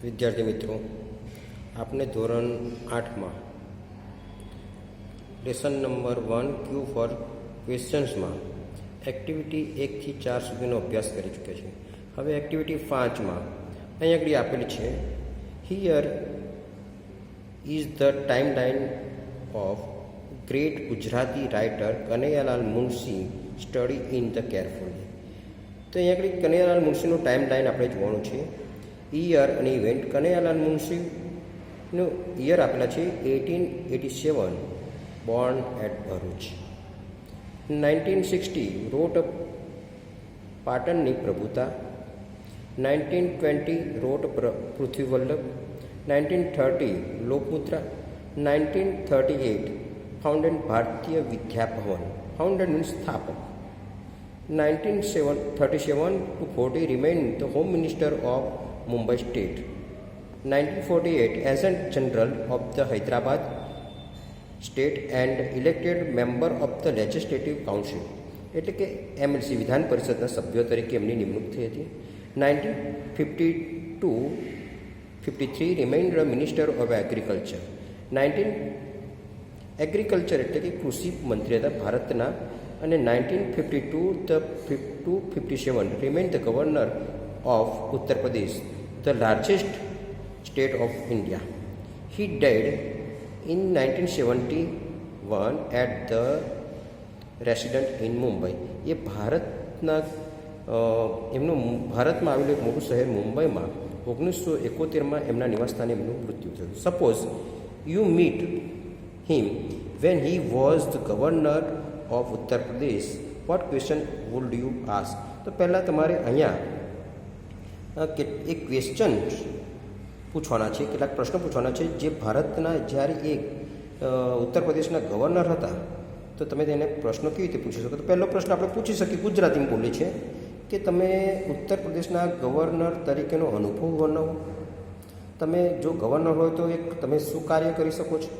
વિદ્યાર્થી મિત્રો, આપને ધોરણ 8માં લેસન નંબર 1 ક્યુ ફોર ક્વેશ્ચન્સમાં એક્ટિવિટી 1 થી 4 સુધીનો અભ્યાસ કરી ચૂક્યા છે. હવે એક્ટિવિટી 5માં અહીં આગળ આપેલી છે, here is the timeline of great Gujarati writer Kanaiyalal Munshi study in the carefully. તો અહીં આગળ કનૈયાલાલ મુનશીનું ટાઈમલાઇન આપણે જોવાનું છે. ઈયર અને ઇવેન્ટ, કનૈયાલાલ મુનશીનું ઈયર આપેલા છે 1887, બોર્ન એટ ભરૂચ. 1960 રોટ પાટણની પ્રભુતા. 1920 રોટ પૃથ્વીવલ્લભ. 1930 લોકમુદ્રા. 1938 ફાઉન્ડેડ ભારતીય વિદ્યાભવન. ફાઉન્ડેડ મીન્સ સ્થાપક. 1937 to 40 remained the Home Minister of Mumbai State. 1948 Agent General of the Hyderabad State and elected member of the Legislative Council. એટલે કે એમએલસી વિધાન પરિષદના સભ્યો તરીકે એમની નિમણૂક થઈ હતી. 1952-53 રિમેઇન્ડ મિનિસ્ટર ઓફ એગ્રીકલ્ચર. એગ્રીકલ્ચર એટલે કે કૃષિ મંત્રી હતા ભારતના. અને 1952-57 રિમેઇન્ડ the governor of Uttar Pradesh, the largest state of India. He died in 1971 at the resident in Mumbai. એ ભારતના એમનું ભારતમાં આવેલું એક મોટું શહેર મુંબઈમાં 1971માં એમના નિવાસસ્થાને એમનું મૃત્યુ થયું. Suppose you meet him when he was the governor of Uttar Pradesh, what question would you ask. તો પહેલાં તમારે અહીંયા એક ક્વેશ્ચન પૂછવાના છે, કેટલાક પ્રશ્નો પૂછવાના છે જે ભારતના જ્યારે એ ઉત્તર પ્રદેશના ગવર્નર હતા તો તમે તેને પ્રશ્નો કેવી રીતે પૂછી શકો. તો પહેલો પ્રશ્ન આપણે પૂછી શકીએ, ગુજરાતીમાં બોલીએ છે કે તમે ઉત્તર પ્રદેશના ગવર્નર તરીકેનો અનુભવ વર્ણવો. તમે જો ગવર્નર હોય તો એક તમે શું કાર્ય કરી શકો છો.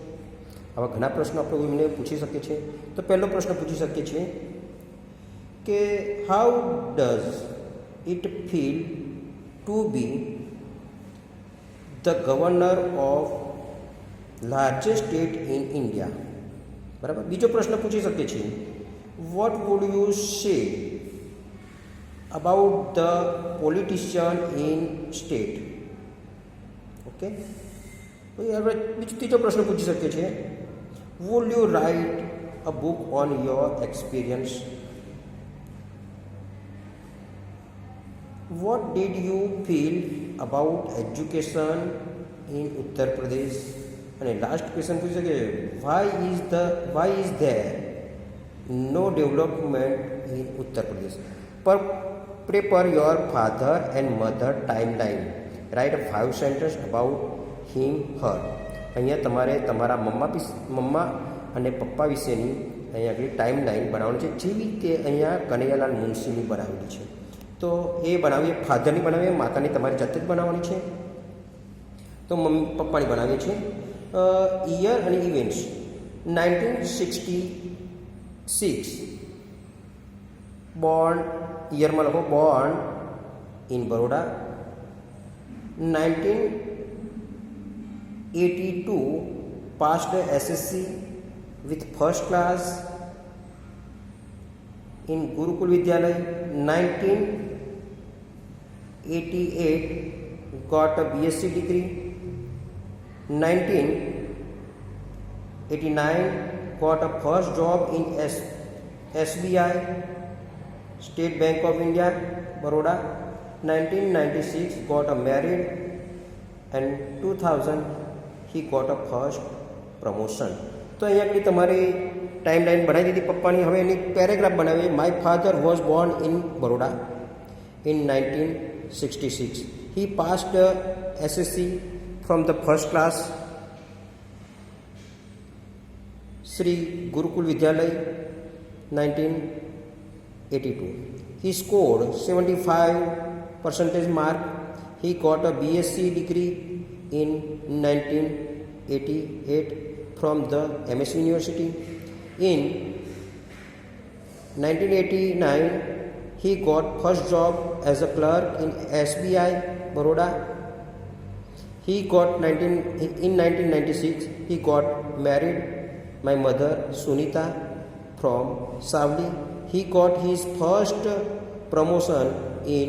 આવા ઘણા પ્રશ્નો આપણે એમને પૂછી શકીએ છીએ. તો પહેલો પ્રશ્ન પૂછી શકીએ છીએ કે how does it feel to be the governor of largest state in India. બરાબર. બીજો પ્રશ્ન પૂછી શકીએ છીએ, what would you say about the politician in state. Okay. હવે ત્રીજો પ્રશ્ન પૂછી શકીએ છીએ, would you write a book on your experience. What did you feel about education in Uttar Pradesh. અને લાસ્ટ ક્વેશ્ચન પૂછી શકીએ, why is there no development in Uttar Pradesh. પ્રેપર your father and mother timeline. Write 5 sentence about him her. અહીંયા તમારે તમારા મમ્મા અને પપ્પા વિશેની અહીંયા આગળ ટાઈમલાઇન બનાવવાની છે, જેવી રીતે અહીંયા કનૈયાલાલ મુનશીની બનાવેલી છે. તો એ બનાવીએ, ફાધરની બનાવીએ, માતાની તમારી જાતે જ બનાવવાની છે. તો મમ્મી પપ્પાની બનાવીએ છીએ. ઈયર અને ઇવેન્ટ્સ. 1966 બોર્ન, ઈયરમાં લખો Born in Baroda. 1982 passed SSC with first class in Gurukul Vidyalaya. 1988 got a BSc degree. 1989 got a first job in SBI, State Bank of India, Baroda. 1996 got a married and 2000 he got a first promotion. તો અહીંયા આગળ તમારી timeline બનાવી દીધી પપ્પાની. હવે એની paragraph બનાવીએ. My father was Born in Baroda in 1966. He passed SSC from the first class Sri Gurukul Vidyalaya 1982. He scored 75% mark. He got a BSc degree in 1988 from the MS University. In 1989 he got first job as a clerk in SBI Baroda. He got 1996 he got married my mother Sunita from Savli. He got his first promotion in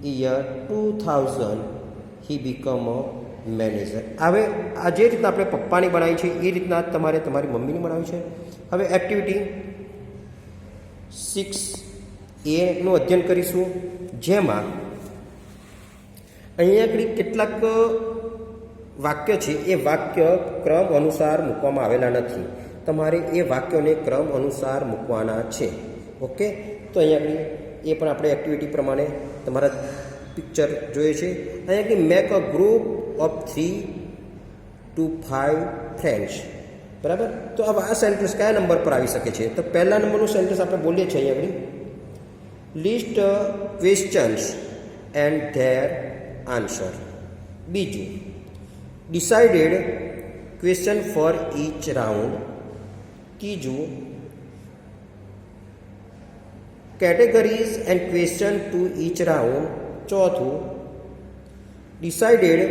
year 2000. He become a manager. હવે આ જે રીતના આપણે પપ્પાની બનાવી છે એ રીતના તમારે તમારી મમ્મીની બનાવી છે. હવે એક્ટિવિટી 6A નું અધ્યયન કરીશું, જેમાં અહીંયા આગળ કેટલાક વાક્ય છે એ વાક્ય ક્રમ અનુસાર મૂકવામાં આવેલા નથી. તમારે એ વાક્યોને ક્રમ અનુસાર મૂકવાના છે. ઓકે, તો અહીંયા આગળ એ પણ આપણે એક્ટિવિટી પ્રમાણે તમારા પિક્ચર જોઈએ છે. અહીંયા આગળ make a group of 3 to 5 friends. બરાબર, તો હવે આ સેન્ટેન્સ કયા નંબર પર આવી શકે છે? તો પહેલા નંબરનું સેન્ટેન્સ આપણે બોલીએ છીએ અહીંયા આગળ, list questions and their answer. બીજું, decided question for each round. ત્રીજું, categories and question to each round. ચોથું, decided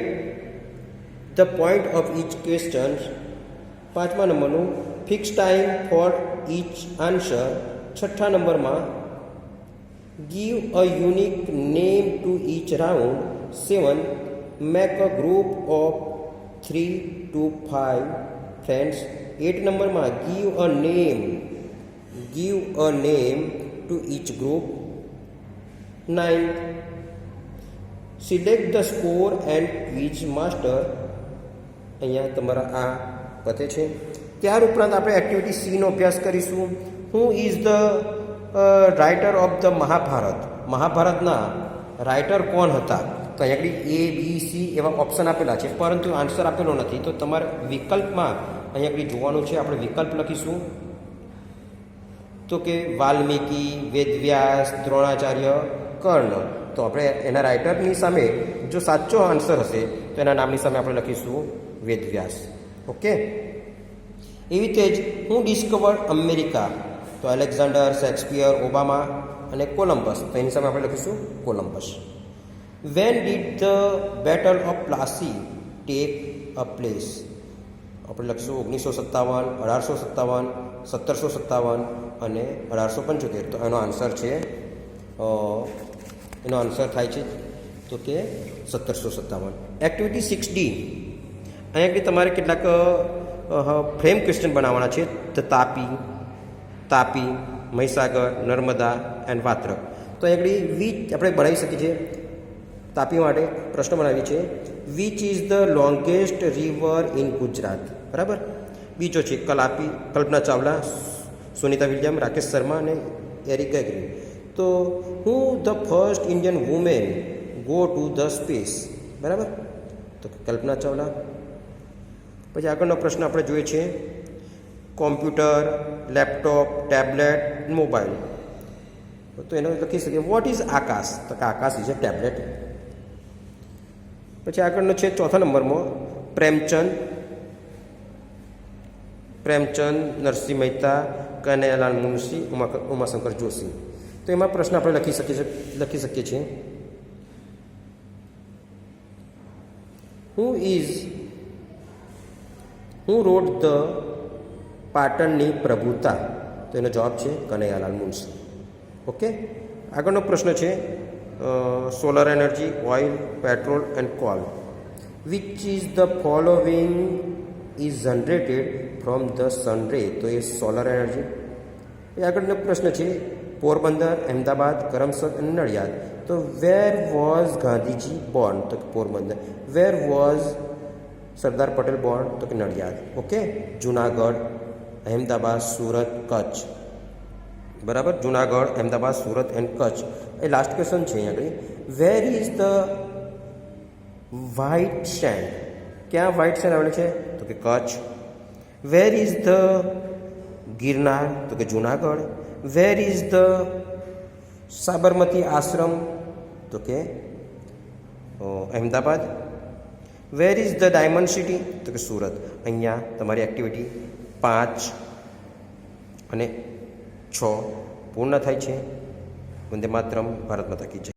the point of each question. પાંચમા નંબરનું, fix time for each answer. છઠ્ઠા નંબરમાં, give a unique name to each round. 7, make a group of 3 to 5 friends. 8 નંબરમાં, give a name to each group. 9, select the score and quiz master. અહીંયા તમારા આ પતે છે. ત્યાર ઉપરાંત આપણે એક્ટિવિટી સીનો અભ્યાસ કરીશું. Who is the writer of the Mahabharat. મહાભારતના રાઇટર કોણ હતા? તો અહીંયા આગળ A, B, C એવા ઓપ્શન આપેલા છે, પરંતુ આન્સર આપેલો નથી. તો તમારે વિકલ્પમાં અહીંયા આગળ જોવાનું છે. આપણે વિકલ્પ લખીશું તો કે વાલ્મીકી, વેદવ્યાસ, દ્રોણાચાર્ય, કર્ણ. તો આપણે એના રાઇટરની સામે જો સાચો આન્સર હશે તો એના નામની સામે આપણે લખીશું વેદવ્યાસ. ઓકે, એવી રીતે જ હું ડિસ્કવર્ડ અમેરિકા. તો અલેક્ઝાન્ડર, શેક્સપિયર, ઓબામા અને કોલમ્બસ. તો એની સામે આપણે લખીશું Columbus. When did the battle of Plassey take a place. આપણે લખીશું 1957, 1857, 1757 અને 1875. તો એનો આન્સર છે એનો આન્સર થાય છે તો કે 1757. Activity 6D. અહીંયા તમારે કેટલાક ફ્રેમ ક્વેશ્ચન બનાવવાના છે. The Tapi, Mahisagar, Narmada and Vatrak. તો અહીંયા વીચ આપણે બનાવી શકીએ છીએ. તાપી માટે પ્રશ્ન બનાવીએ છીએ, which is the longest river in Gujarat. બરાબર. બીજો છે કલ્પના ચાવલા, સુનિતા વિલિયમ, રાકેશ શર્મા અને એરિક ગેગરી. તો who the first Indian woman go to the space. બરાબર, તો કલ્પના ચાવલા. પછી આગળનો પ્રશ્ન આપણે જોઈએ છીએ, કોમ્પ્યુટર, લેપટોપ, ટેબ્લેટ, મોબાઈલ. તો એનો લખી શકીએ વોટ ઇઝ આકાશ. તો કે આકાશ ઇઝ અ ટેબ્લેટ. પછી આગળનો છે ચોથા નંબરમાં પ્રેમચંદ, નરસિંહ મહેતા, કનૈયાલાલ મુનશી, ઉમાશંકર જોશી. તો એમાં પ્રશ્ન આપણે લખી શકીએ છીએ, હુ રોટ ધ પાટણની પ્રભુતા. તો એનો જવાબ છે કનૈયાલાલ મુનશી. ઓકે, આગળનો પ્રશ્ન છે solar energy, oil, petrol and call. Which is the following is generated from the sun રે. તો એ સોલર એનર્જી. એ આગળનો પ્રશ્ન છે પોરબંદર, અહેમદાબાદ, કરમસદ અને નડિયાદ. તો વેર વોઝ ગાંધીજી બોર્ન. તો Porbandar. Where was Sardar Patel born. તો કે નડિયાદ. ઓકે, જુનાગઢ, અહેમદાબાદ, સુરત, કચ્છ. બરાબર, જુનાગઢ, અહેમદાબાદ, સુરત એન્ડ કચ્છ. એ લાસ્ટ ક્વેશ્ચન છે અહીંયા આગળ, where is the white sand. ક્યાં વ્હાઇટ સેન્ડ આવેલું છે? તો કે Kutch. Where is the Girnar. તો કે Junagadh. Where is the Sabarmati Ashram. તો કે Ahmedabad. Where is the diamond city. તો કે સુરત. અહીંયા તમારી એક્ટિવિટી 5 અને 6 પૂર્ણ થાય છે. વંદે માતરમ. ભારત માતા કી જય.